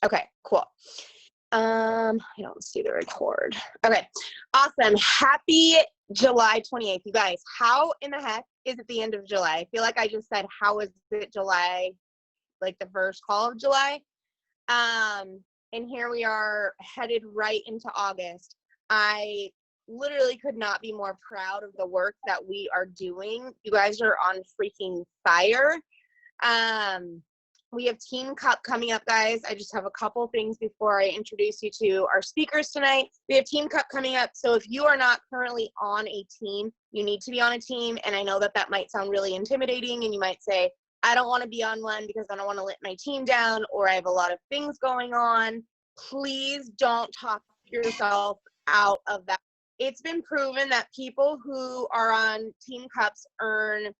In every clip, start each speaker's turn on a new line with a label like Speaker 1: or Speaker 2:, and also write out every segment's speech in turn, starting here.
Speaker 1: Okay, cool. I don't see the record. Okay, awesome. Happy July 28th, you guys. How in the heck is it the end of July? I feel like I just said, how is it July, like the first call of July? And here we are headed right into August. I literally could not be more proud of the work that we are doing. You guys are on freaking fire. We have Team Cup coming up, guys. I just have a couple things before I introduce you to our speakers tonight. We have Team Cup coming up. So if you are not currently on a team, you need to be on a team. And I know that that might sound really intimidating, and you might say, I don't want to be on one because I don't want to let my team down, or I have a lot of things going on. Please don't talk yourself out of that. It's been proven that people who are on Team Cups earn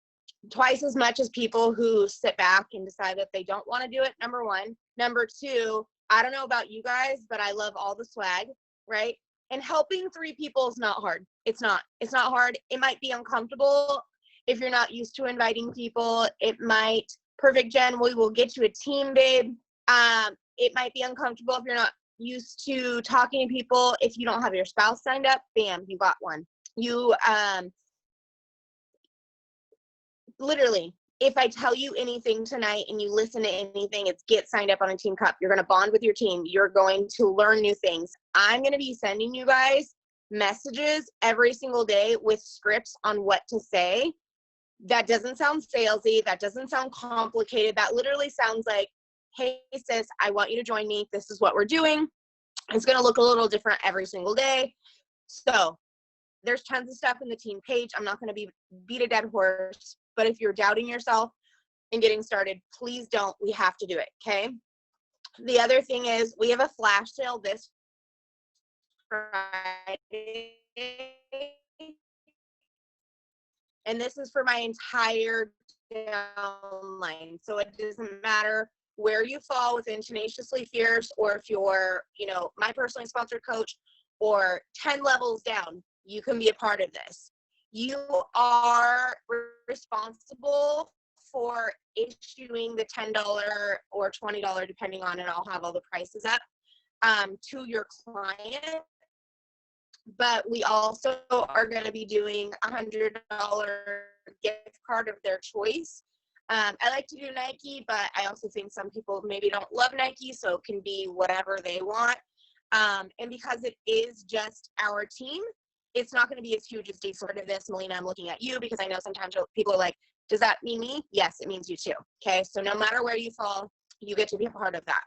Speaker 1: twice as much as people who sit back and decide that they don't want to do it, number one. Number two, I don't know about you guys, but I love all the swag, right? And helping 3 people is not hard. It's not hard. It might be uncomfortable if you're not used to inviting people. It might, perfect Jen, we will get you a team, babe. It might be uncomfortable if you're not used to talking to people. If you don't have your spouse signed up, bam, you got one. You, literally, if I tell you anything tonight and you listen to anything, it's get signed up on a Team Cup. You're going to bond with your team. You're going to learn new things. I'm going to be sending you guys messages every single day with scripts on what to say. That doesn't sound salesy. That doesn't sound complicated. That literally sounds like, hey, sis, I want you to join me. This is what we're doing. It's going to look a little different every single day. So there's tons of stuff in the team page. I'm not going to beat a dead horse, but if you're doubting yourself and getting started, please don't. We have to do it, okay? The other thing is we have a flash sale this Friday, and this is for my entire downline. So it doesn't matter where you fall within Tenaciously Fierce, or if you're, my personally sponsored coach, or 10 levels down, you can be a part of this. You are responsible for issuing the $10 or $20, depending on it. I'll have all the prices up, to your client. But we also are going to be doing a $100 gift card of their choice. I like to do Nike, but I also think some people maybe don't love Nike, so it can be whatever they want. And because it is just our team, it's not going to be as huge as Dave's sort of this. Melina, I'm looking at you because I know sometimes people are like, does that mean me? Yes, it means you too. Okay, so no matter where you fall, you get to be a part of that.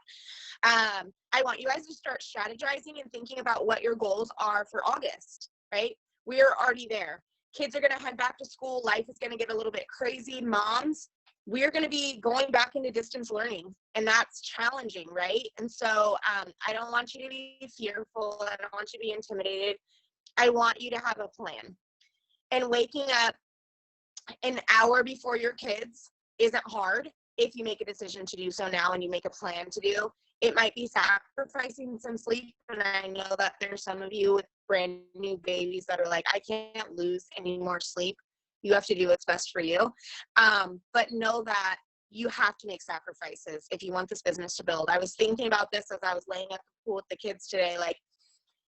Speaker 1: I want you guys to start strategizing and thinking about what your goals are for August, right? We are already there. Kids are going to head back to school. Life is going to get a little bit crazy. Moms, we're going to be going back into distance learning, and that's challenging, right? And so I don't want you to be fearful. I don't want you to be intimidated. I want you to have a plan. And waking up an hour before your kids isn't hard if you make a decision to do so now and you make a plan to do. It might be sacrificing some sleep, and I know that there's some of you with brand new babies that are like, I can't lose any more sleep. You have to do what's best for you. But know that you have to make sacrifices if you want this business to build. I was thinking about this as I was laying at the pool with the kids today. Like,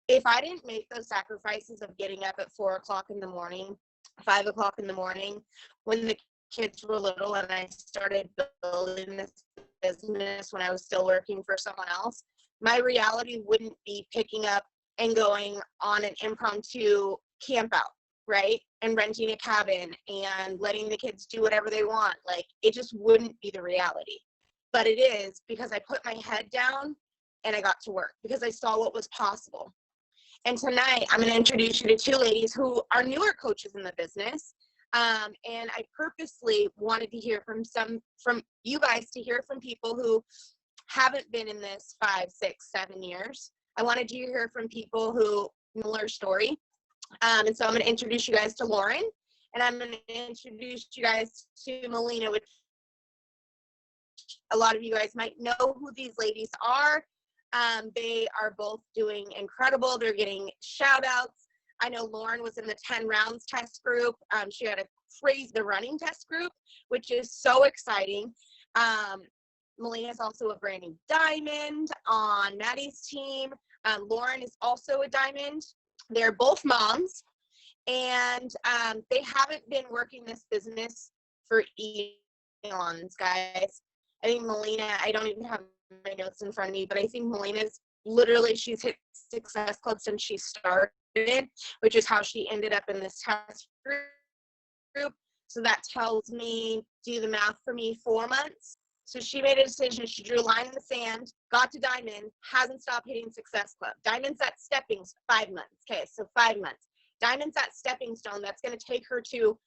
Speaker 1: if I didn't make those sacrifices of getting up at 4 o'clock in the morning, 5 o'clock in the morning, when the kids were little and I started building this business when I was still working for someone else, my reality wouldn't be picking up and going on an impromptu camp out, right? And renting a cabin and letting the kids do whatever they want. Like, it just wouldn't be the reality. But it is, because I put my head down and I got to work, because I saw what was possible. And tonight, I'm going to introduce you to 2 ladies who are newer coaches in the business. And I purposely wanted to hear from you guys, to hear from people who haven't been in this 5, 6, 7 years. I wanted you to hear from people who know their story. And so I'm going to introduce you guys to Lauren, and I'm going to introduce you guys to Melina, which a lot of you guys might know who these ladies are. They are both doing incredible. They're getting shout outs. I know Lauren was in the 10 rounds test group. She had a crazy running test group, which is so exciting. Melina is also a brand new diamond on Maddie's team. Lauren is also a diamond. They're both moms, and they haven't been working this business for eons, guys. I think Melina, I don't even have my notes in front of me, but I think Melina's literally, she's hit Success Club since she started, which is how she ended up in this test group. So that tells me, do the math for me, 4 months. So she made a decision. She drew a line in the sand, got to diamond, hasn't stopped hitting Success Club. Diamond's at stepping, 5 months. Okay, so 5 months. Diamond's that stepping stone that's going to take her to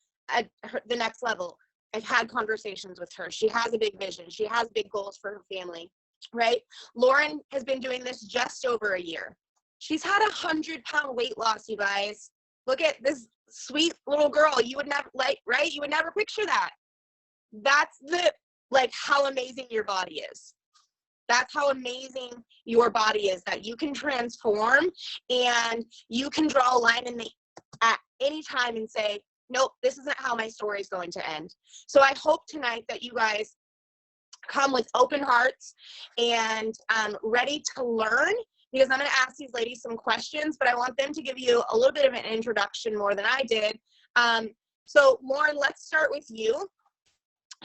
Speaker 1: the next level. I've had conversations with her. She has a big vision. She has big goals for her family, right? Lauren has been doing this just over a year. She's had 100-pound weight loss, you guys. Look at this sweet little girl. You would never, like, right? You would never picture that. That's the, like, how amazing your body is. That's how amazing your body is, that you can transform and you can draw a line in the at any time and say, nope, this isn't how my story is going to end. So I hope tonight that you guys come with open hearts and ready to learn, because I'm going to ask these ladies some questions, but I want them to give you a little bit of an introduction more than I did. So Lauren, let's start with you.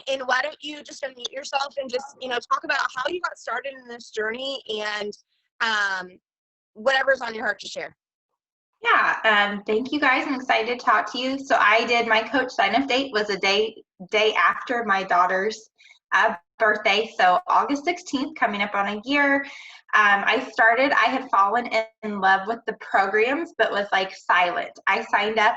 Speaker 1: And why don't you just unmute yourself and just, talk about how you got started in this journey and whatever's on your heart to share.
Speaker 2: Yeah, thank you guys. I'm excited to talk to you. So I did, my coach sign-up date was a day after my daughter's birthday. So August 16th, coming up on a year. I had fallen in love with the programs, but was like silent. I signed up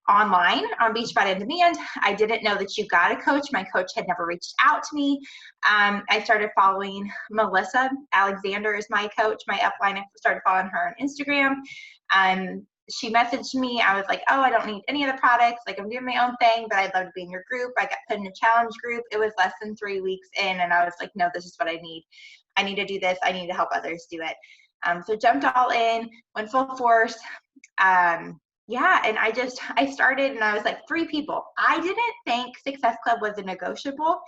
Speaker 2: online on Beachbody On Demand. I didn't know that you got a coach. My coach had never reached out to me. I started following Melissa Alexander is my coach, my upline. I started following her on Instagram. She messaged me. I was like, oh, I don't need any of the products. Like, I'm doing my own thing, but I'd love to be in your group. I got put in a challenge group. It was less than 3 weeks in, and I was like, no, this is what I need. I need to do this. I need to help others do it. So jumped all in, went full force. Yeah, and I started and I was like 3 people. I didn't think Success Club was a negotiable.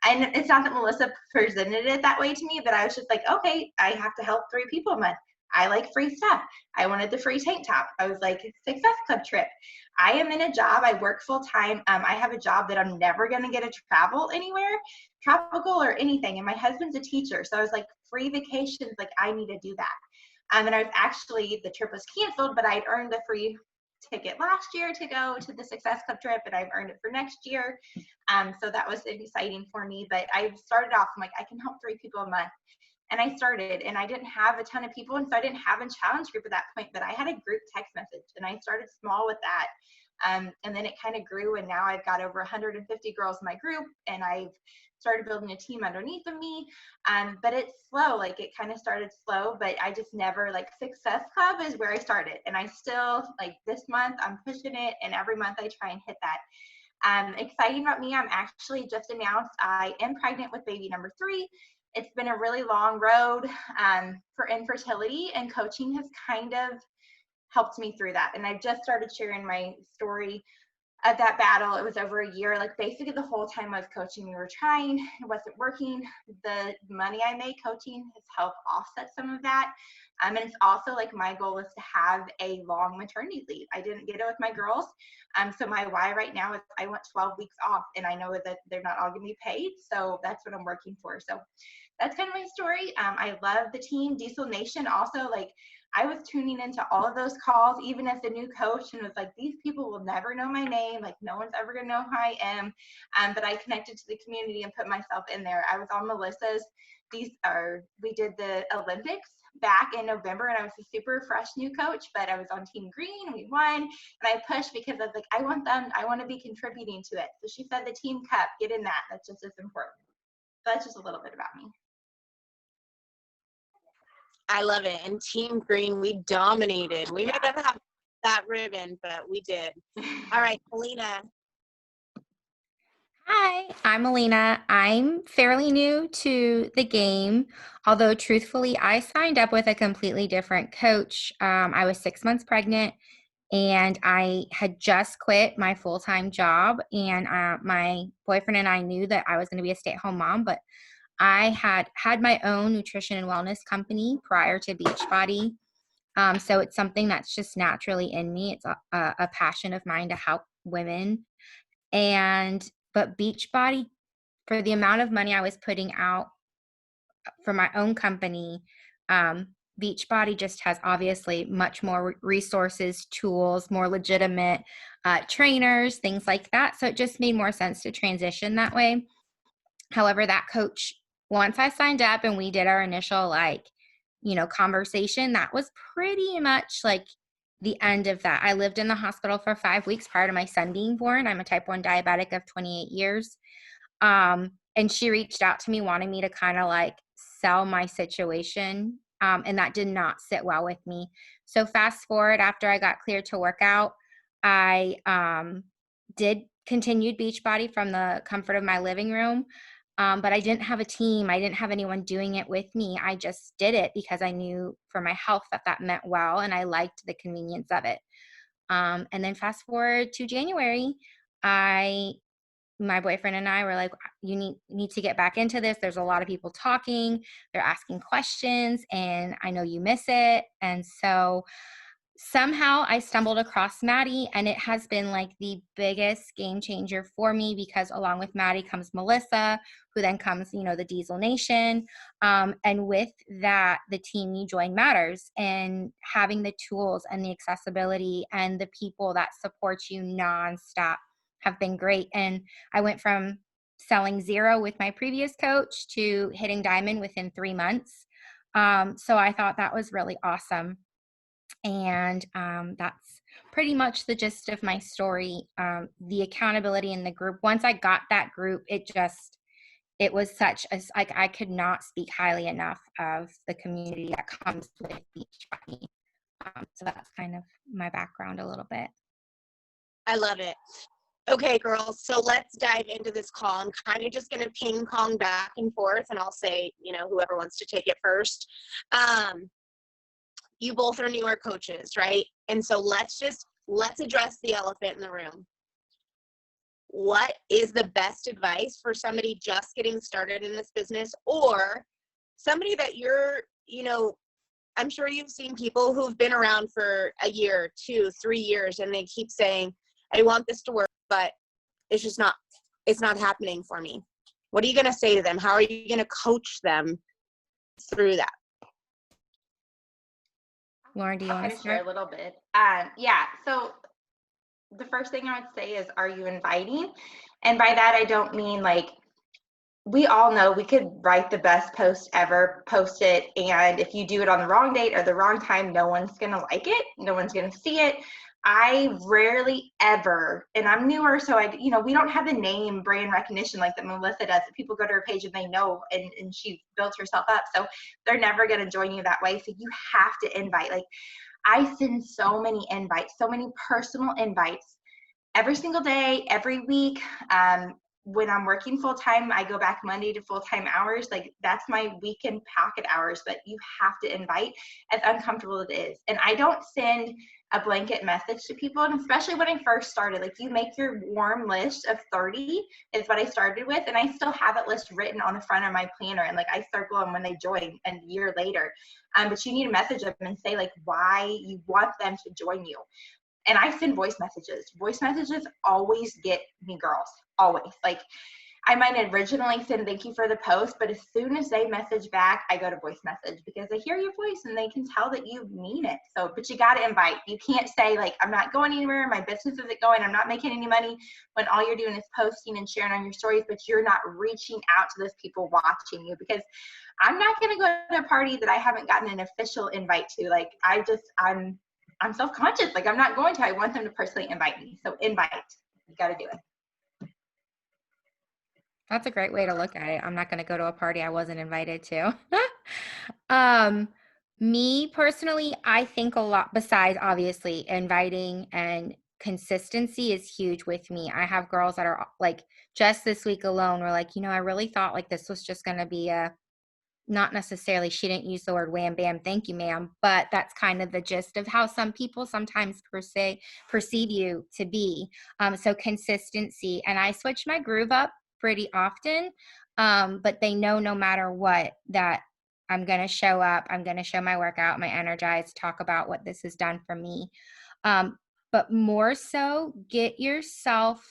Speaker 2: And it's not that Melissa presented it that way to me, but I was just like, okay, I have to help 3 people a month. I like free stuff. I wanted the free tank top. I was like, Success Club trip. I am in a job. I work full time. I have a job that I'm never going to get to travel anywhere, tropical or anything. And my husband's a teacher. So I was like, free vacations, like I need to do that. And I was actually, the trip was canceled, but I'd earned the free ticket last year to go to the Success Club trip, and I've earned it for next year. So that was exciting for me. But I started off, I'm like, I can help 3 people a month. And I started, and I didn't have a ton of people, and so I didn't have a challenge group at that point, but I had a group text message, and I started small with that. And then it kind of grew, and now I've got over 150 girls in my group, and I've started building a team underneath of me. But it's slow, like it kind of started slow, but I just never, like Success Club is where I started. And I still, like this month, I'm pushing it, and every month I try and hit that. Exciting about me, I'm actually just announced I am pregnant with baby number 3. It's been a really long road for infertility, and coaching has kind of helped me through that. And I just started sharing my story of that battle. It was over a year. Like basically the whole time I was coaching, we were trying, it wasn't working. The money I made coaching has helped offset some of that. And it's also like my goal is to have a long maternity leave. I didn't get it with my girls. So my why right now is I want 12 weeks off, and I know that they're not all gonna be paid. So that's what I'm working for. So that's kind of my story. I love the team. Diesel Nation also, like I was tuning into all of those calls, even as a new coach, and was like, these people will never know my name. Like no one's ever gonna know who I am. But I connected to the community and put myself in there. I was on Melissa's, we did the Olympics back in November, and I was a super fresh new coach, but I was on Team Green and we won. And I pushed because I was like, I want to be contributing to it. So she said the team cup, get in that. That's just as important. So that's just a little bit about me.
Speaker 1: I love it. And Team Green, we dominated. We may not have that ribbon, but we did. All right, Melina.
Speaker 3: Hi, I'm Melina. I'm fairly new to the game, although truthfully, I signed up with a completely different coach. I was 6 months pregnant, and I had just quit my full-time job, and my boyfriend and I knew that I was going to be a stay-at-home mom, but I had my own nutrition and wellness company prior to Beachbody. So it's something that's just naturally in me. It's a passion of mine to help women. But Beachbody, for the amount of money I was putting out for my own company, Beachbody just has obviously much more resources, tools, more legitimate trainers, things like that. So it just made more sense to transition that way. However, that coach, once I signed up and we did our initial conversation, that was pretty much like the end of that. I lived in the hospital for 5 weeks prior to my son being born. I'm a type 1 diabetic of 28 years. And she reached out to me wanting me to kind of like sell my situation. And that did not sit well with me. So fast forward, after I got cleared to work out, I did continued Beachbody from the comfort of my living room. But I didn't have a team. I didn't have anyone doing it with me. I just did it because I knew for my health that meant well, and I liked the convenience of it. And then fast forward to January, my boyfriend and I were like, you need to get back into this. There's a lot of people talking. They're asking questions, and I know you miss it. And so somehow I stumbled across Maddie, and it has been like the biggest game changer for me, because along with Maddie comes Melissa, who then comes, the Diesel Nation. And with that, the team you join matters, and having the tools and the accessibility and the people that support you nonstop have been great. And I went from selling zero with my previous coach to hitting diamond within 3 months. So I thought that was really awesome. And that's pretty much the gist of my story. The accountability in the group, once I got that group, it was such a, like, I could not speak highly enough of the community that comes with Beachbody. So that's kind of my background a little bit.
Speaker 1: I love it. Okay, girls, so let's dive into this call. I'm kind of just going to ping pong back and forth, and I'll say, whoever wants to take it first. You both are newer coaches, right? And so let's address the elephant in the room. What is the best advice for somebody just getting started in this business, or somebody that I'm sure you've seen people who've been around for a year, 2, 3 years, and they keep saying, I want this to work, but it's not happening for me. What are you going to say to them? How are you going to coach them through that?
Speaker 3: Lauren, do you want to
Speaker 2: share a little bit? So the first thing I would say is, are you inviting? And by that, I don't mean like, we all know we could write the best post ever, post it, and if you do it on the wrong date or the wrong time, no one's going to like it. No one's going to see it. I rarely ever, and I'm newer, so we don't have the name brand recognition like that Melissa does. People go to her page and they know, and she built herself up. So they're never going to join you that way. So you have to invite. Like, I send so many invites, so many personal invites every single day, every week. When I'm working full time, I go back Monday to full time hours. Like, that's my weekend pocket hours, but you have to invite, as uncomfortable as it is. And I don't send a blanket message to people. And especially when I first started, like, you make your warm list of 30 is what I started with. And I still have that list written on the front of my planner. And like, I circle them when they join a year later. But you need to message them and say like why you want them to join you. And I send voice messages. Voice messages always get me girls, always. Like, I might originally send thank you for the post, but as soon as they message back, I go to voice message, because they hear your voice and they can tell that you mean it. So, but you got to invite. You can't say like, I'm not going anywhere, my business isn't going, I'm not making any money, when all you're doing is posting and sharing on your stories, but you're not reaching out to those people watching you. Because I'm not going to go to a party that I haven't gotten an official invite to. Like, I'm self-conscious. Like, I'm not going to. I want them to personally invite me. So invite. You got to do it.
Speaker 3: That's a great way to look at it. I'm not going to go to a party I wasn't invited to. Me personally, I think a lot, besides obviously inviting, and consistency is huge with me. I have girls that are like, just this week alone, were like, I really thought like this was just going to be not necessarily, she didn't use the word wham bam thank you ma'am, but that's kind of the gist of how some people sometimes perceive you to be. So consistency, and I switch my groove up pretty often. But they know no matter what that I'm going to show up, I'm going to show my workout, my energize, talk about what this has done for me. But more so, get yourself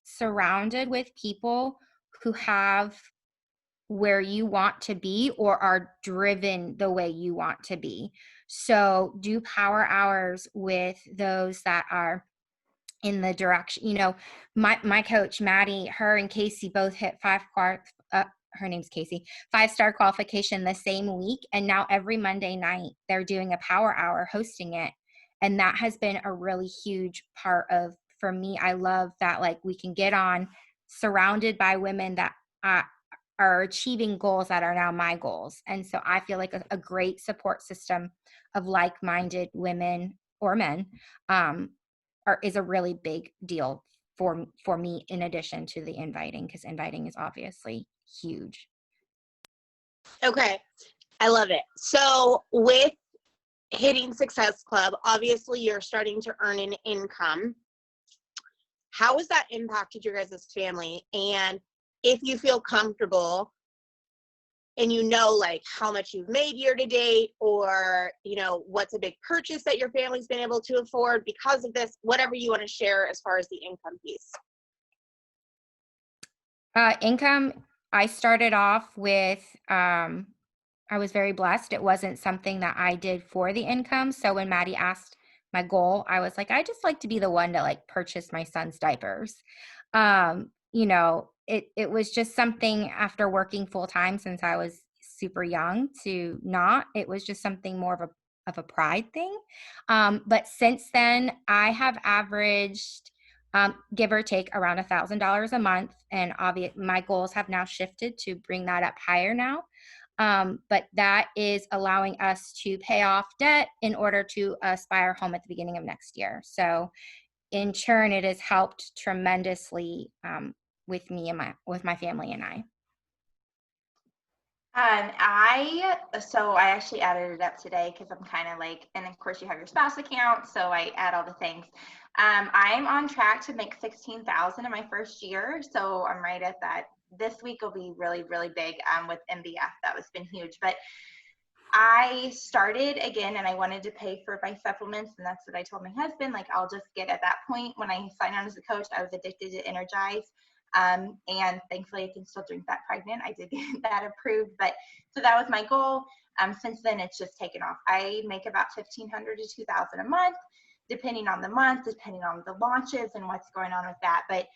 Speaker 3: surrounded with people who have where you want to be or are driven the way you want to be. So do power hours with those that are in the direction, my coach, Maddie, her and Casey both hit her name's Casey, 5-star qualification the same week. And now every Monday night they're doing a power hour, hosting it. And that has been a really huge part of, for me, I love that, like, we can get on surrounded by women that are achieving goals that are now my goals. And so I feel like a great support system of like-minded women or men is a really big deal for me, in addition to the inviting, because inviting is obviously huge.
Speaker 1: Okay, I love it. So with hitting Success Club, obviously you're starting to earn an income. How has that impacted your guys' family? And if you feel comfortable and like how much you've made year to date, or what's a big purchase that your family's been able to afford because of this, whatever you want to share as far as the income piece.
Speaker 3: Income, I started off with, I was very blessed. It wasn't something that I did for the income. So when Maddie asked my goal, I was like, I just like to be the one to like purchase my son's diapers. It was just something after working full time since I was super young to not, it was just something more of a pride thing. But since then I have averaged, give or take, around $1,000 a month. And my goals have now shifted to bring that up higher now. But that is allowing us to pay off debt in order to aspire home at the beginning of next year. So in turn, it has helped tremendously with me and with my family and I.
Speaker 2: I actually added it up today because I'm kind of like, and of course you have your spouse account, so I add all the things. I'm on track to make $16,000 in my first year, so I'm right at that. This week will be really, really big with MBF. That has been huge, but I started again and I wanted to pay for my supplements, and that's what I told my husband, like, I'll just get at that point. When I signed on as a coach, I was addicted to Energize. And thankfully I can still drink that pregnant. I did get that approved, but so that was my goal. Since then it's just taken off. I make about $1,500 to $2,000 a month, depending on the month, depending on the launches and what's going on with that. But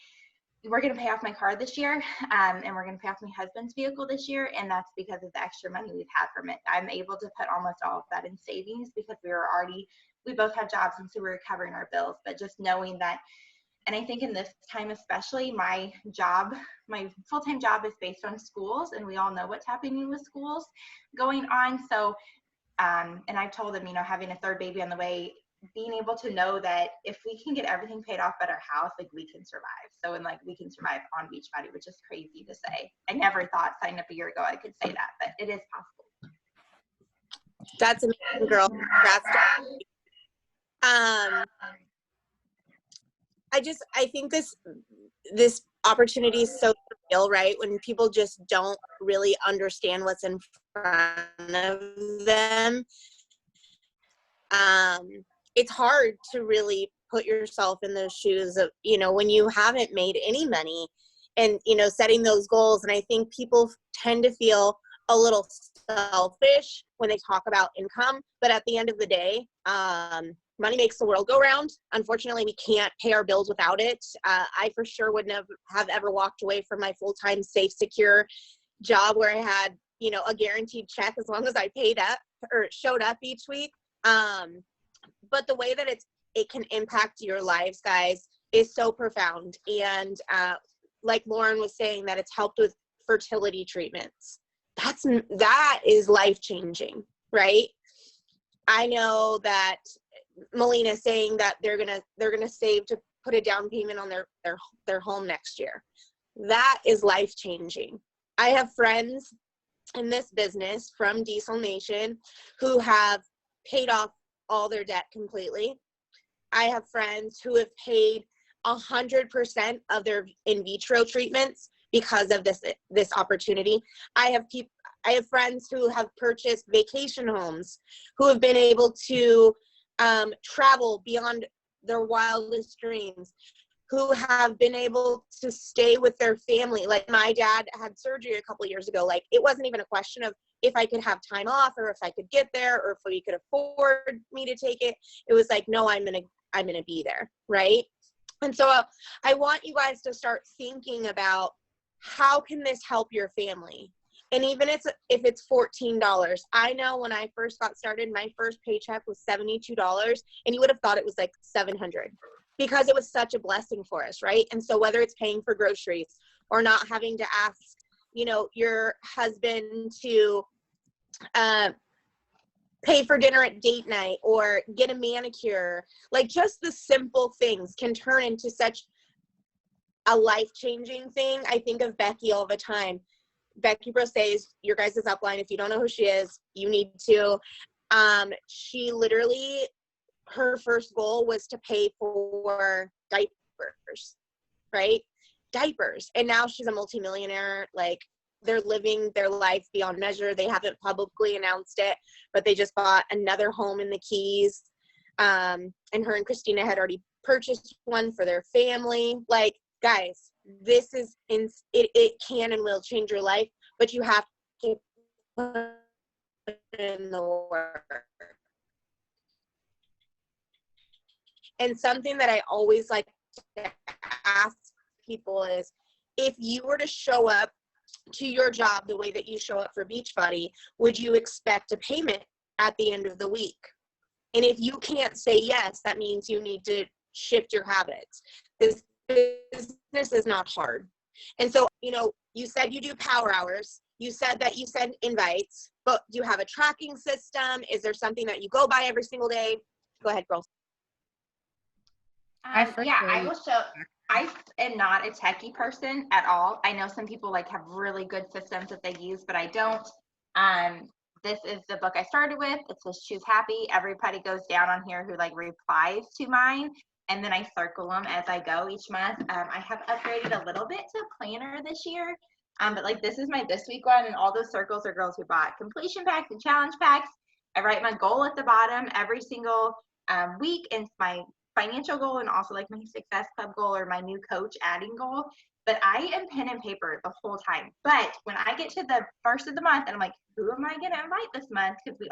Speaker 2: we're going to pay off my car this year, and we're going to pay off my husband's vehicle this year, and that's because of the extra money we've had from it. I'm able to put almost all of that in savings because we both have jobs, and so we were covering our bills. But just knowing that, and I think in this time especially, my full-time job is based on schools, and we all know what's happening with schools going on. So, and I've told them, having a third baby on the way, being able to know that if we can get everything paid off at our house, like, we can survive. So, and like, we can survive on Beachbody, which is crazy to say. I never thought signing up a year ago I could say that, but it is possible.
Speaker 1: That's amazing, girl. Congrats. I think this opportunity is so real, right? When people just don't really understand what's in front of them. It's hard to really put yourself in those shoes of, when you haven't made any money and, setting those goals. And I think people tend to feel a little selfish when they talk about income, but at the end of the day, money makes the world go round. Unfortunately, we can't pay our bills without it. I for sure wouldn't have ever walked away from my full-time, safe, secure job where I had, a guaranteed check as long as I paid up or showed up each week. But the way that it can impact your lives, guys, is so profound. And like Lauren was saying, that it's helped with fertility treatments. That is life-changing, right? I know that Melina saying that they're gonna save to put a down payment on their home next year. That is life-changing. I have friends in this business from Diesel Nation who have paid off all their debt completely. I have friends who have paid 100% of their in vitro treatments because of this opportunity. I have friends who have purchased vacation homes, who have been able to travel beyond their wildest dreams, who have been able to stay with their family. Like my dad had surgery a couple of years ago. Like it wasn't even a question of if I could have time off or if I could get there or if we could afford me to take it. It was like, no, I'm gonna be there, right? And so I want you guys to start thinking about how can this help your family? And even if it's $14, I know when I first got started, my first paycheck was $72, and you would have thought it was like $700 because it was such a blessing for us, right? And so whether it's paying for groceries or not having to ask, your husband to pay for dinner at date night or get a manicure, like just the simple things can turn into such a life-changing thing. I think of Becky all the time. Becky Brosse's, your guys' upline. If you don't know who she is, you need to. She literally, her first goal was to pay for diapers, right? Diapers. And now she's a multimillionaire. Like, they're living their life beyond measure. They haven't publicly announced it, but they just bought another home in the Keys. And her and Christina had already purchased one for their family. Like, guys, this is it can and will change your life, but you have to put in the work. And something that I always like to ask people is, if you were to show up to your job the way that you show up for Beachbody, would you expect a payment at the end of the week? And if you can't say yes, that means you need to shift your habits. This business is not hard. And so, you said you do power hours. You said that you send invites, but do you have a tracking system? Is there something that you go by every single day? Go ahead, girls.
Speaker 2: I will show. I am not a techie person at all. I know some people have really good systems that they use, but I don't. This is the book I started with. It says Choose Happy. Everybody goes down on here who replies to mine, and then I circle them as I go each month. I have upgraded a little bit to a planner this year, but this is my this week one, and all those circles are girls who bought completion packs and challenge packs. I write my goal at the bottom every single week, and my financial goal, and also my success club goal or my new coach adding goal. But I am pen and paper the whole time. But when I get to the first of the month and I'm like, who am I going to invite this month? Because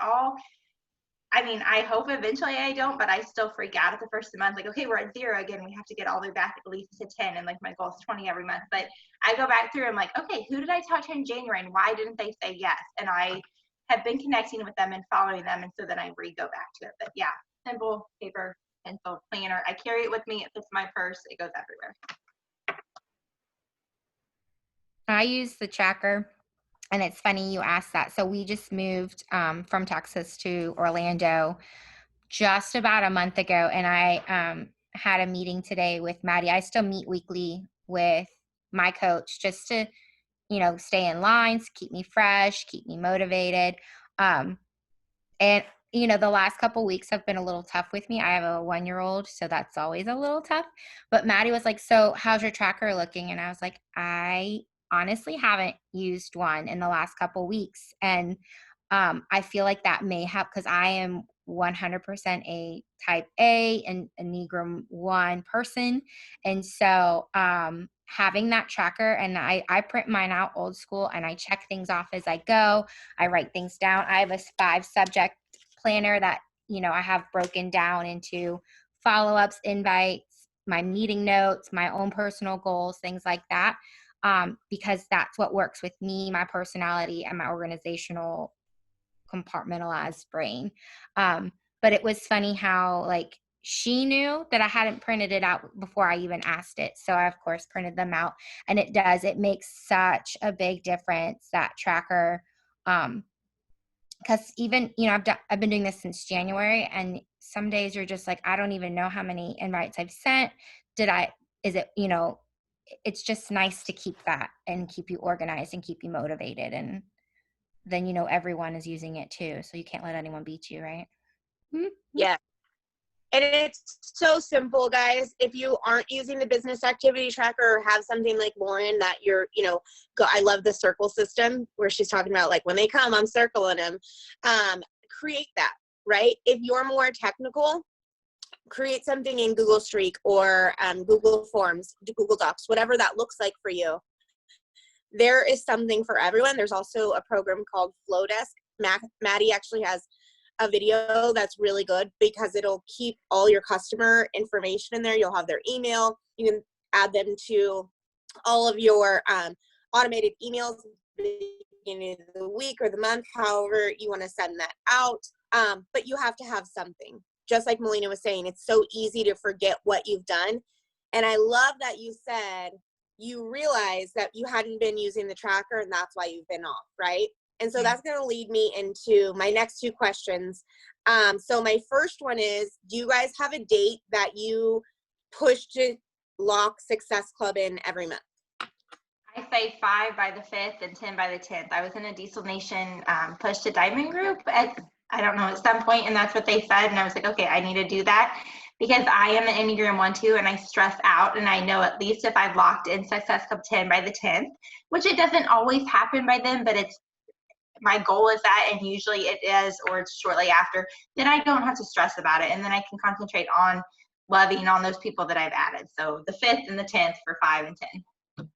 Speaker 2: I hope eventually I don't, but I still freak out at the first of the month. Okay, we're at 0 again. We have to get all the way back at least to 10. And my goal is 20 every month. But I go back through, I'm like, okay, who did I talk to in January? And why didn't they say yes? And I have been connecting with them and following them. And so then I go back to it. But yeah, simple paper, pencil, planner. I carry it with me. It fits my purse. It goes everywhere.
Speaker 3: I use the tracker, and it's funny you asked that. So we just moved from Texas to Orlando just about a month ago, and I had a meeting today with Maddie. I still meet weekly with my coach just to, stay in lines, keep me fresh, keep me motivated. And the last couple weeks have been a little tough with me. I have a 1-year-old, so that's always a little tough. But Maddie was like, so how's your tracker looking? And I was like, I honestly haven't used one in the last couple weeks. And I feel like that may have, because I am 100% a type A and a Enneagram 1 person. And so having that tracker, and I print mine out old school, and I check things off as I go. I write things down. I have a 5-subject planner that, I have broken down into follow-ups, invites, my meeting notes, my own personal goals, things like that. Because that's what works with me, my personality, and my organizational compartmentalized brain. But it was funny how she knew that I hadn't printed it out before I even asked it. So I, of course, printed them out, and it makes such a big difference, that tracker. Because even, I've been doing this since January, and some days you're just I don't even know how many invites I've sent. It's just nice to keep that and keep you organized and keep you motivated. And then, everyone is using it too. So you can't let anyone beat you, right?
Speaker 1: Yeah. And it's so simple, guys. If you aren't using the business activity tracker or have something like Lauren that you're, I love the circle system where she's talking about like when they come, I'm circling them. Create that, right? If you're more technical, create something in Google Streak or Google Forms, Google Docs, whatever that looks like for you. There is something for everyone. There's also a program called Flowdesk. Maddie actually has a video that's really good because it'll keep all your customer information in there. You'll have their email. You can add them to all of your automated emails at the beginning of the week or the month, however you want to send that out. But you have to have something. Just like Melina was saying, it's so easy to forget what you've done. And I love that you said you realized that you hadn't been using the tracker and that's why you've been off, right? And so that's going to lead me into my next two questions. So my first one is, do you guys have a date that you push to lock Success Club in every month?
Speaker 2: I say 5 by the 5th and 10 by the 10th. I was in a Diesel Nation push to diamond group at some point, and that's what they said. And I was like, okay, I need to do that because I am an Enneagram 1-2 and I stress out. And I know at least if I've locked in Success Club 10 by the 10th, which it doesn't always happen by then, but my goal is that, and usually it is, or it's shortly after, then I don't have to stress about it. And then I can concentrate on loving on those people that I've added. So the 5th and the 10th for 5 and 10.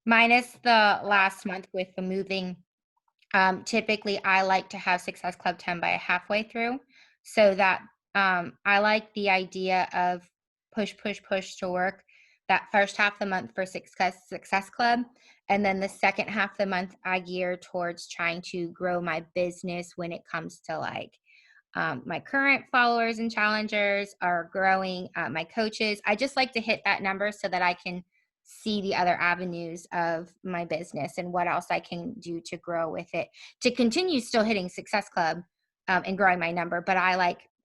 Speaker 3: Minus the last month with the moving. Typically, I like to have Success Club 10 by halfway through, so that I like the idea of push to work that first half of the month for Success Club, and then the second half of the month I gear towards trying to grow my business when it comes to like my current followers and challengers are growing, my coaches. I just like to hit that number so that I can see the other avenues of my business and what else I can do to grow with it, to continue still hitting Success Club and growing my number. But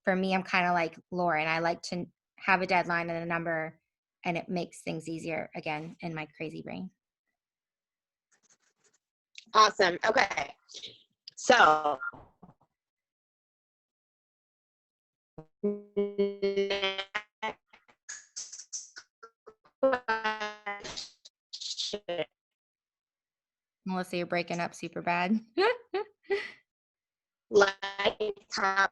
Speaker 3: for me, I'm kind of like Lauren. I like to have a deadline and a number, and it makes things easier again in my crazy brain.
Speaker 1: Awesome. Okay. So
Speaker 3: Melissa, you're breaking up super bad.
Speaker 1: life happens.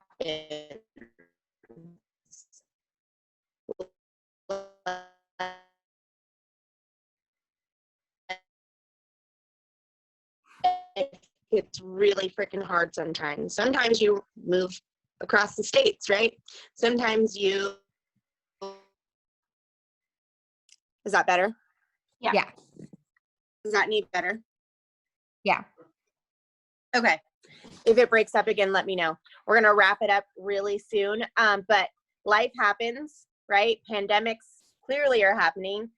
Speaker 1: It's really freaking hard sometimes. Sometimes you move across the states, right? Sometimes you. Is that better?
Speaker 3: Yeah.
Speaker 1: Does that need better?
Speaker 3: Yeah.
Speaker 1: Okay. If it breaks up again, let me know. We're going to wrap it up really soon. But life happens, right? Pandemics clearly are happening.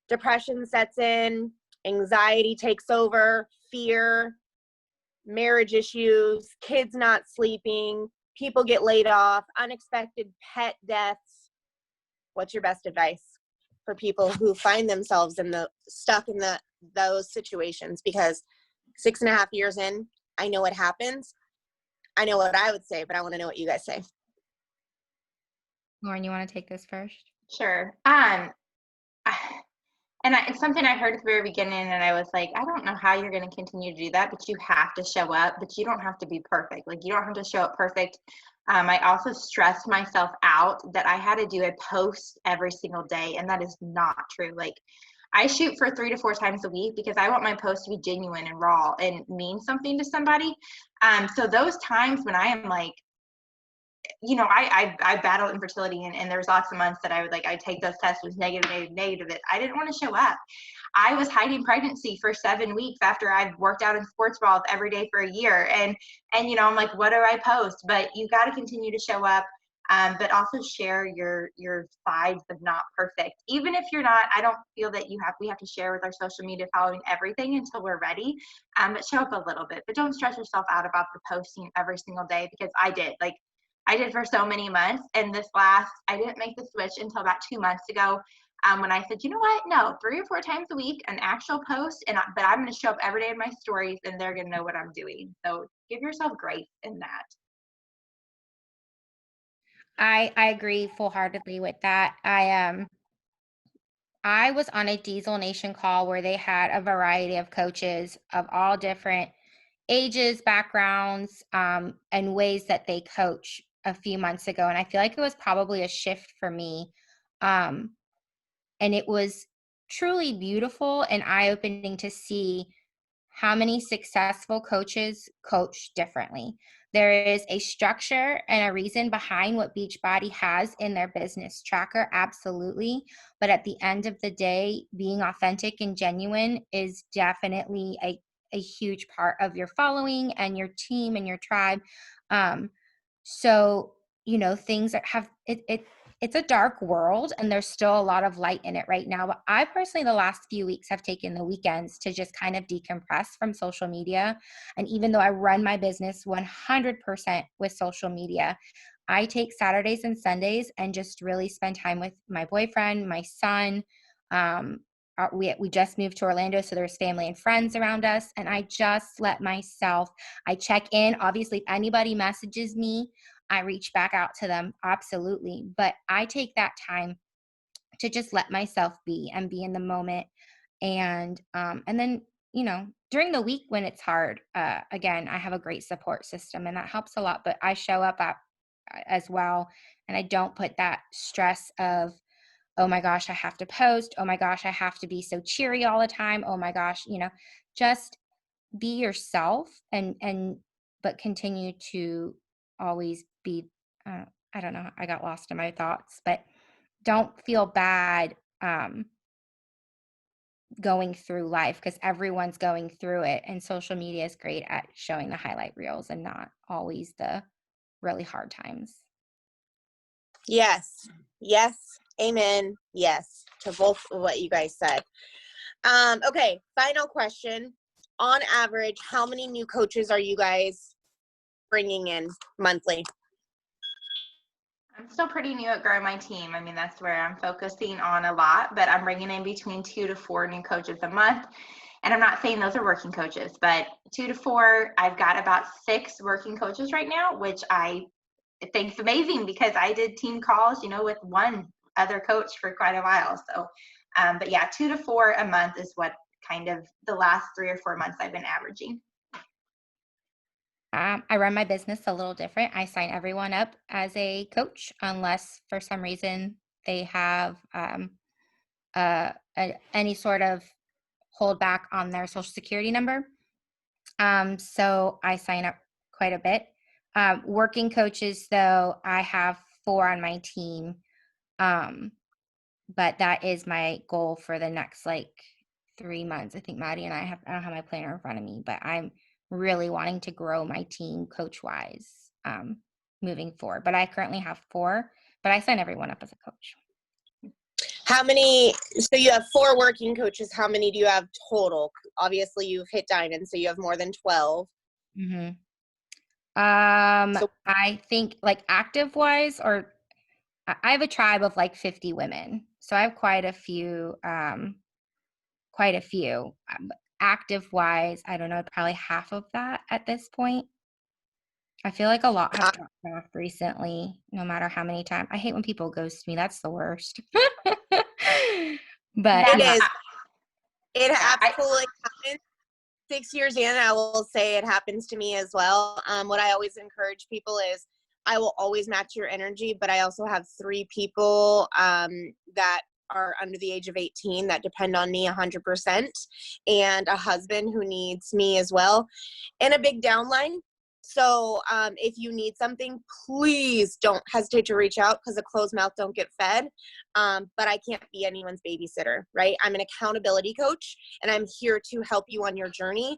Speaker 1: Depression sets in, anxiety takes over, fear, marriage issues, kids not sleeping, people get laid off, unexpected pet deaths. What's your best advice for people who find themselves stuck in those situations? Because 6.5 years in, I know what happens. I know what I would say, but I want to know what you guys say.
Speaker 3: Lauren, you want to take this first?
Speaker 2: Sure. It's something I heard at the very beginning, and I was like, I don't know how you're going to continue to do that, but you have to show up, but you don't have to be perfect. Like, you don't have to show up perfect. I also stressed myself out that I had to do a post every single day, and that is not true. Like, I shoot for 3 to 4 times a week because I want my post to be genuine and raw and mean something to somebody. So those times when I am like, I battled infertility, and there was lots of months that I'd take those tests with negative. I didn't want to show up. I was hiding pregnancy for 7 weeks after I'd worked out in sports balls every day for a year. And I'm like, what do I post? But you got to continue to show up, but also share your sides of not perfect. Even if you're not, I don't feel that we have to share with our social media following everything until we're ready. But show up a little bit, but don't stress yourself out about the posting every single day, because I did for so many months. And I didn't make the switch until about 2 months ago, when I said, you know what? No, 3 or 4 times a week, an actual post, but I'm going to show up every day in my stories, and they're going to know what I'm doing. So give yourself grace in that.
Speaker 3: I agree full-heartedly with that. I was on a Diesel Nation call where they had a variety of coaches of all different ages, backgrounds, and ways that they coach a few months ago. And I feel like it was probably a shift for me. Um, and it was truly beautiful and eye-opening to see how many successful coaches coach differently. There is a structure and a reason behind what Beachbody has in their business tracker, absolutely. But at the end of the day, being authentic and genuine is definitely a huge part of your following and your team and your tribe. Um, so, things that have it's a dark world and there's still a lot of light in it right now. But I personally, the last few weeks, have taken the weekends to just kind of decompress from social media. And even though I run my business 100% with social media, I take Saturdays and Sundays and just really spend time with my boyfriend, my son. We just moved to Orlando, so there's family and friends around us. And I just let myself, I check in. Obviously, if anybody messages me, I reach back out to them, absolutely. But I take that time to just let myself be and be in the moment. And then, during the week when it's hard, again, I have a great support system and that helps a lot. But I show up as well, and I don't put that stress of, oh my gosh, I have to post. Oh my gosh, I have to be so cheery all the time. Oh my gosh, just be yourself but continue to always be, I don't know, I got lost in my thoughts, but don't feel bad going through life, because everyone's going through it, and social media is great at showing the highlight reels and not always the really hard times.
Speaker 1: Yes. Amen. Yes to both of what you guys said. Okay, final question. On average, how many new coaches are you guys bringing in monthly?
Speaker 2: I'm still pretty new at growing my team. I mean, that's where I'm focusing on a lot, but I'm bringing in between 2 to 4 new coaches a month. And I'm not saying those are working coaches, but 2 to 4, I've got about 6 working coaches right now, which I think is amazing because I did team calls, with one other coach for quite a while. So, but yeah, 2 to 4 a month is what kind of the last 3 or 4 months I've been averaging.
Speaker 3: I run my business a little different. I sign everyone up as a coach unless for some reason they have any sort of holdback on their social security number. So I sign up quite a bit. Working coaches, though, I have 4 on my team. But that is my goal for the next 3 months. I think Maddie and I don't have my planner in front of me, but I'm really wanting to grow my team coach wise moving forward. But I currently have 4, but I sign everyone up as a coach.
Speaker 1: How many, so you have 4 working coaches. How many do you have total? Obviously you've hit diamond, so you have more than 12.
Speaker 3: Mm-hmm.
Speaker 1: So
Speaker 3: I think active wise, or I have a tribe of 50 women. So I have quite a few. Active wise, I don't know, probably half of that at this point. I feel like a lot have dropped off recently, no matter how many times. I hate when people ghost me. That's the worst. But
Speaker 1: it
Speaker 3: yeah.
Speaker 1: is. It absolutely happens. 6 years in, I will say it happens to me as well. What I always encourage people is I will always match your energy, but I also have 3 people that are under the age of 18 that depend on me 100%, and a husband who needs me as well, and a big downline. So if you need something, please don't hesitate to reach out, because a closed mouth don't get fed. But I can't be anyone's babysitter, right? I'm an accountability coach, and I'm here to help you on your journey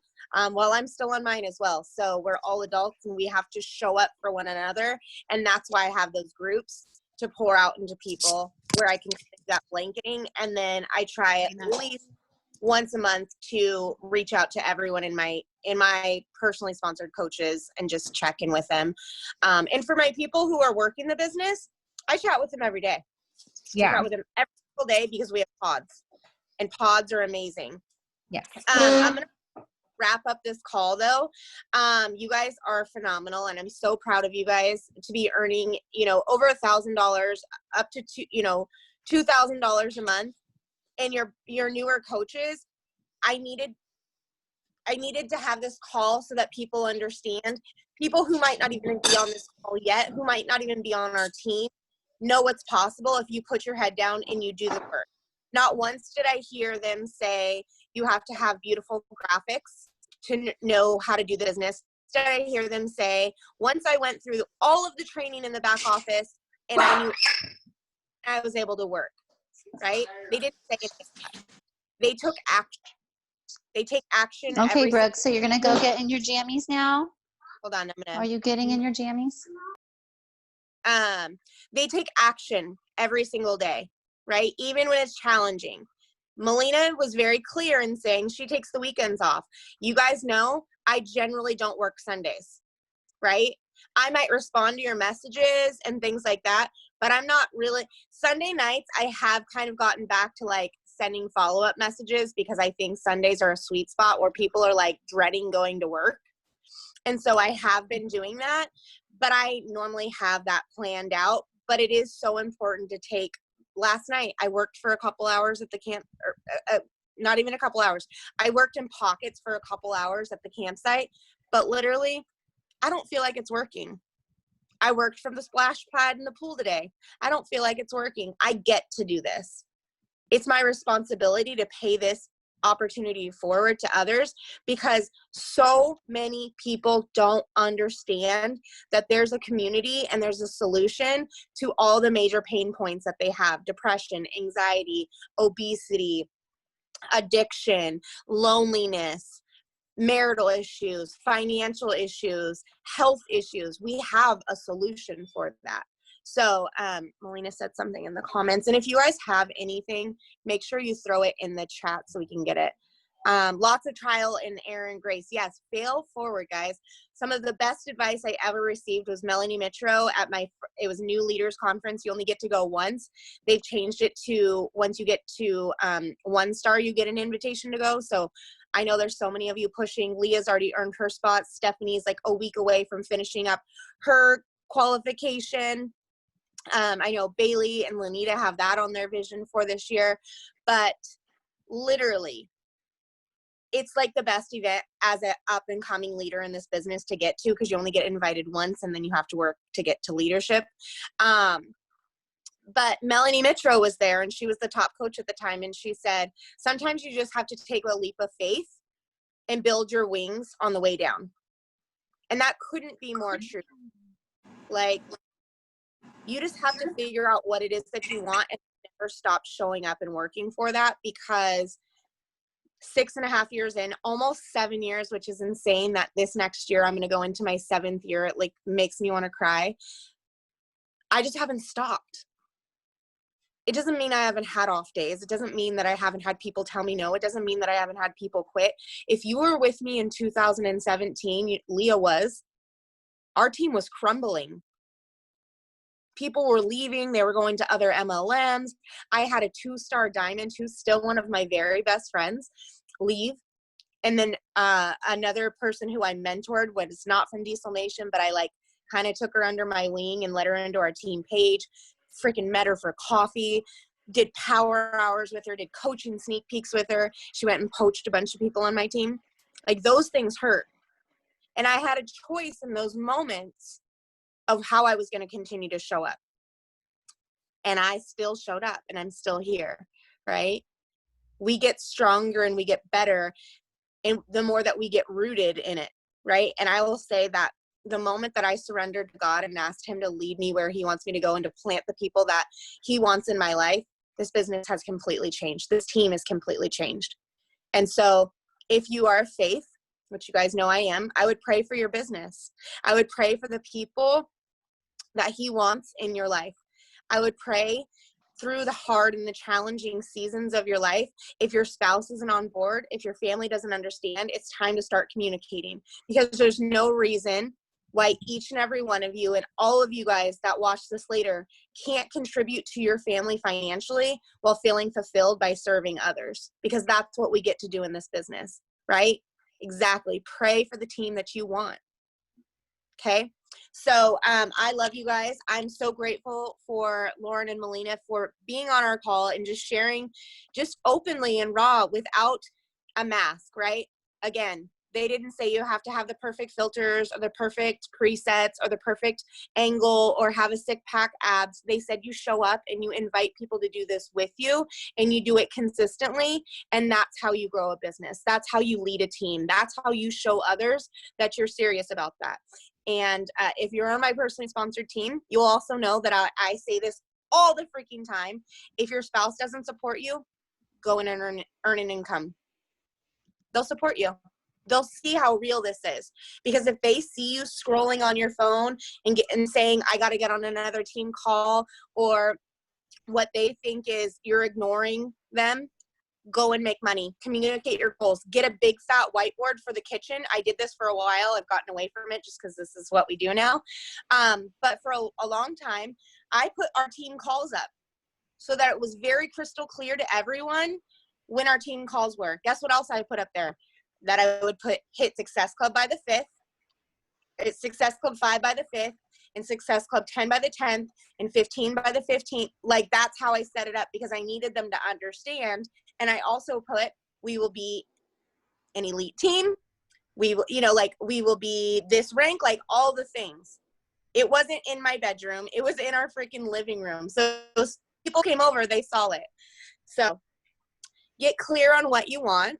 Speaker 1: while I'm still on mine as well. So we're all adults and we have to show up for one another. And that's why I have those groups to pour out into people where I can do that blanketing. And then I try at least once a month to reach out to everyone in my personally sponsored coaches and just check in with them. And for my people who are working the business, I chat with them every day.
Speaker 3: Yeah.
Speaker 1: I chat with them every single day because we have pods, and pods are amazing.
Speaker 3: Yes.
Speaker 1: I'm going to wrap up this call though, you guys are phenomenal, and I'm so proud of you guys to be earning, you know, over $1,000 up to $2,000 a month. And your newer coaches, I needed to have this call so that people understand. People who might not even be on this call yet, who might not even be on our team, know what's possible if you put your head down and you do the work. Not once did I hear them say you have to have beautiful graphics to know how to do the business. Instead, I hear them say, once I went through all of the training in the back office and I knew I was able to work, right? They didn't say it. They took action. They take action.
Speaker 4: Okay, Brooke, so you're going to go get in your jammies now?
Speaker 1: Hold on,
Speaker 4: Are you getting in your jammies?
Speaker 1: They take action every single day, right? Even when it's challenging. Melina was very clear in saying she takes the weekends off. You guys know I generally don't work Sundays, right? I might respond to your messages and things like that, but I'm not really. Sunday nights, I have kind of gotten back to like sending follow-up messages because I think Sundays are a sweet spot where people are like dreading going to work. And so I have been doing that, but I normally have that planned out. But it is so important to take. Last night, I worked for a couple hours at the camp, or, not even a couple hours. I worked in pockets for a couple hours at the campsite, but literally, I don't feel like it's working. I worked from the splash pad in the pool today. I don't feel like it's working. I get to do this. It's my responsibility to pay this opportunity forward to others because so many people don't understand that there's a community and there's a solution to all the major pain points that they have: depression, anxiety, obesity, addiction, loneliness, marital issues, financial issues, health issues. We have a solution for that. So Melina said something in the comments, and if you guys have anything, make sure you throw it in the chat so we can get it. Lots of trial and error and grace. Yes, fail forward, guys. Some of the best advice I ever received was Melanie Mitro at it was New Leaders Conference. You only get to go once. They've changed it to once you get to 1 star, you get an invitation to go. So I know there's so many of you pushing. Leah's already earned her spot. Stephanie's like a week away from finishing up her qualification. I know Bailey and Lanita have that on their vision for this year, but literally it's like the best event as an up and coming leader in this business to get to, because you only get invited once and then you have to work to get to leadership. But Melanie Mitro was there and she was the top coach at the time. And she said, sometimes you just have to take a leap of faith and build your wings on the way down. And that couldn't be more true. Like, you just have to figure out what it is that you want and never stop showing up and working for that, because 6.5 years in, almost 7 years, which is insane that this next year I'm going to go into my 7th year. It like makes me want to cry. I just haven't stopped. It doesn't mean I haven't had off days. It doesn't mean that I haven't had people tell me no. It doesn't mean that I haven't had people quit. If you were with me in 2017, Leah was, our team was crumbling. People were leaving. They were going to other MLMs. I had a 2-star diamond who's still one of my very best friends leave. And then another person who I mentored was not from Diesel Nation, but I like kind of took her under my wing and let her into our team page, freaking met her for coffee, did power hours with her, did coaching sneak peeks with her. She went and poached a bunch of people on my team. Like, those things hurt. And I had a choice in those moments of how I was going to continue to show up. And I still showed up, and I'm still here, right? We get stronger and we get better, and the more that we get rooted in it, right? And I will say that the moment that I surrendered to God and asked him to lead me where he wants me to go and to plant the people that he wants in my life, this business has completely changed. This team is completely changed. And so if you are of faith, which you guys know I am, I would pray for your business. I would pray for the people that he wants in your life. I would pray through the hard and the challenging seasons of your life. If your spouse isn't on board, if your family doesn't understand, it's time to start communicating, because there's no reason why each and every one of you and all of you guys that watch this later can't contribute to your family financially while feeling fulfilled by serving others, because that's what we get to do in this business, right? Exactly. Pray for the team that you want. Okay. So I love you guys. I'm so grateful for Lauren and Melina for being on our call and just sharing just openly and raw without a mask, right? Again, they didn't say you have to have the perfect filters or the perfect presets or the perfect angle or have a six pack abs. They said you show up and you invite people to do this with you and you do it consistently. And that's how you grow a business. That's how you lead a team. That's how you show others that you're serious about that. And if you're on my personally sponsored team, you'll also know that I say this all the freaking time. If your spouse doesn't support you, go and earn an income. They'll support you. They'll see how real this is. Because if they see you scrolling on your phone and saying, I got to get on another team call, or what they think is you're ignoring them, go and make money, communicate your goals, get a big fat whiteboard for the kitchen. I did this for a while. I've gotten away from it just because this is what we do now. But for a long time, I put our team calls up so that it was very crystal clear to everyone when our team calls were. Guess what else I put up there? That I would hit Success Club by the 5th, Success Club 5 by the 5th, and Success Club 10 by the 10th, and 15 by the 15th. Like, that's how I set it up because I needed them to understand. And I also put, we will be an elite team. We will, we will be this rank, like all the things. It wasn't in my bedroom. It was in our freaking living room. So those people came over, they saw it. So get clear on what you want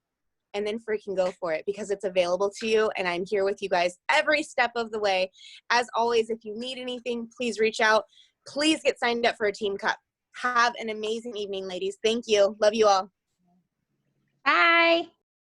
Speaker 1: and then freaking go for it because it's available to you. And I'm here with you guys every step of the way. As always, if you need anything, please reach out. Please get signed up for a team cup. Have an amazing evening, ladies. Thank you. Love you all.
Speaker 3: Bye.